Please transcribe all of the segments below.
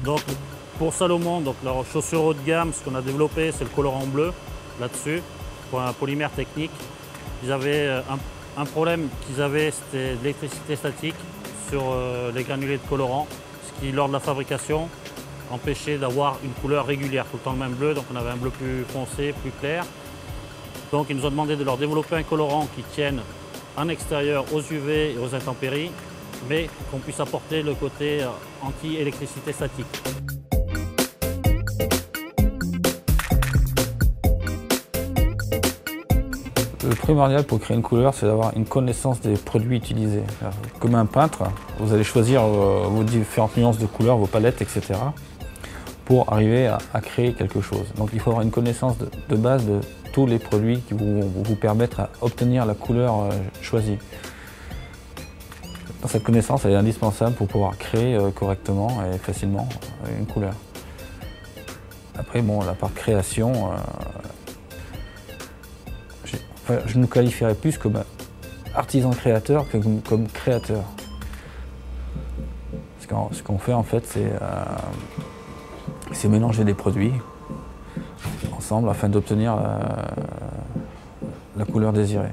Donc pour Salomon, donc leur chaussure haut de gamme, ce qu'on a développé, c'est le colorant bleu là-dessus, pour un polymère technique. Ils avaient un problème qu'ils avaient, c'était l'électricité statique sur les granulés de colorant, ce qui, lors de la fabrication, empêchait d'avoir une couleur régulière, tout le temps le même bleu, donc on avait un bleu plus foncé, plus clair. Donc ils nous ont demandé de leur développer un colorant qui tienne en extérieur aux UV et aux intempéries, mais qu'on puisse apporter le côté anti-électricité statique. Le primordial pour créer une couleur, c'est d'avoir une connaissance des produits utilisés. Comme un peintre, vous allez choisir vos différentes nuances de couleurs, vos palettes, etc. pour arriver à créer quelque chose. Donc il faut avoir une connaissance de base de tous les produits qui vont vous permettre d'obtenir la couleur choisie. Cette connaissance elle est indispensable pour pouvoir créer correctement et facilement une couleur. Après, bon, la part création, je nous qualifierais plus comme artisan créateur que comme créateur. Ce qu'on fait en fait, c'est mélanger des produits ensemble afin d'obtenir la couleur désirée.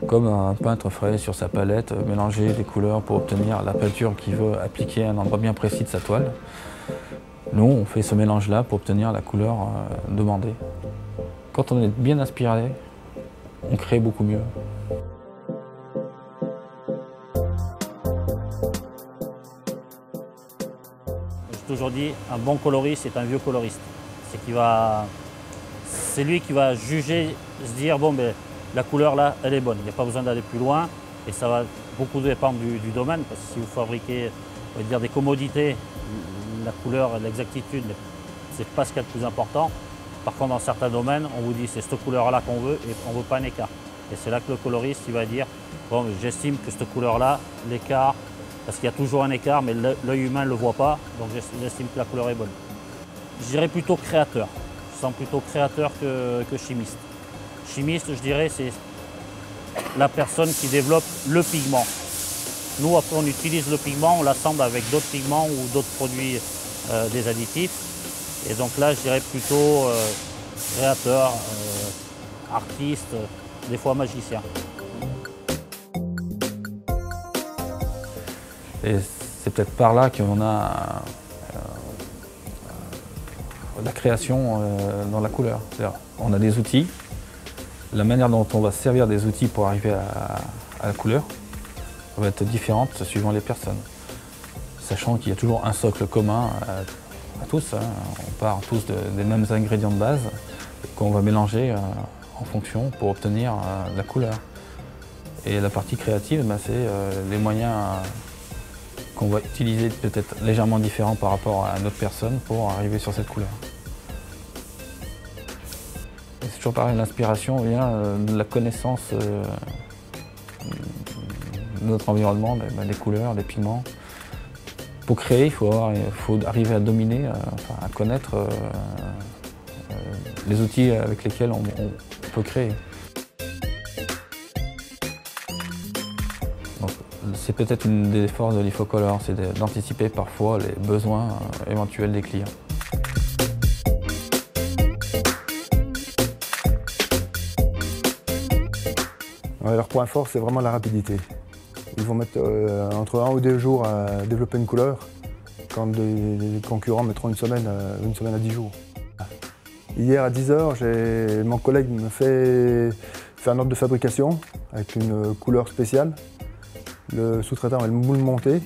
Comme un peintre ferait sur sa palette, mélanger des couleurs pour obtenir la peinture qu'il veut appliquer à un endroit bien précis de sa toile. Nous, on fait ce mélange-là pour obtenir la couleur demandée. Quand on est bien inspiré, on crée beaucoup mieux. J'ai toujours dit, un bon coloriste est un vieux coloriste. C'est lui qui va juger, se dire, bon, ben, la couleur là, elle est bonne. Il n'y a pas besoin d'aller plus loin et ça va beaucoup dépendre du domaine, parce que si vous fabriquez, on va dire, des commodités, la couleur, l'exactitude, c'est pas ce qu'il y a de plus important. Par contre, dans certains domaines, on vous dit c'est cette couleur-là qu'on veut et on ne veut pas un écart. Et c'est là que le coloriste il va dire bon, j'estime que cette couleur-là, l'écart, parce qu'il y a toujours un écart, mais l'œil humain ne le voit pas, donc j'estime que la couleur est bonne. Je dirais plutôt créateur. Je sens plutôt créateur que chimiste. Chimiste, je dirais, c'est la personne qui développe le pigment. Nous, après, on utilise le pigment, on l'assemble avec d'autres pigments ou d'autres produits, des additifs. Et donc là, je dirais plutôt créateur, artiste, des fois magicien. Et c'est peut-être par là qu'on a la création dans la couleur. C'est-à-dire, on a des outils, la manière dont on va se servir des outils pour arriver à la couleur va être différente suivant les personnes. Sachant qu'il y a toujours un socle commun à tous, hein. On part tous des mêmes ingrédients de base qu'on va mélanger en fonction pour obtenir la couleur. Et la partie créative, c'est les moyens qu'on va utiliser peut-être légèrement différents par rapport à une autre personne pour arriver sur cette couleur. C'est toujours pareil, l'inspiration vient de la connaissance de notre environnement, des couleurs, des pigments. Pour créer, il faut arriver à dominer, à connaître les outils avec lesquels on peut créer. C'est peut-être une des forces de l'Ifocolor, c'est d'anticiper parfois les besoins éventuels des clients. Ouais, leur point fort, c'est vraiment la rapidité. Ils vont mettre entre 1 ou 2 jours à développer une couleur, quand les concurrents mettront une semaine à 10 jours. Hier à 10 h, mon collègue me fait un ordre de fabrication avec une couleur spéciale. Le sous-traitant va le moule monter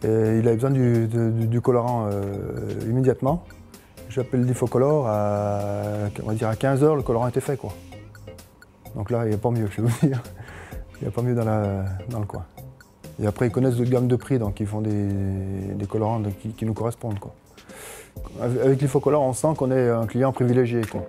et il avait besoin du colorant immédiatement. J'appelle l'Ifocolor, on va dire à 15 h, le colorant était fait, quoi. Donc là, il n'y a pas mieux, je vais vous dire. Il n'y a pas mieux dans le coin. Et après, ils connaissent d'autres gammes de prix, donc ils font des colorants qui nous correspondent, quoi. Avec l'Ifocolor, on sent qu'on est un client privilégié, quoi.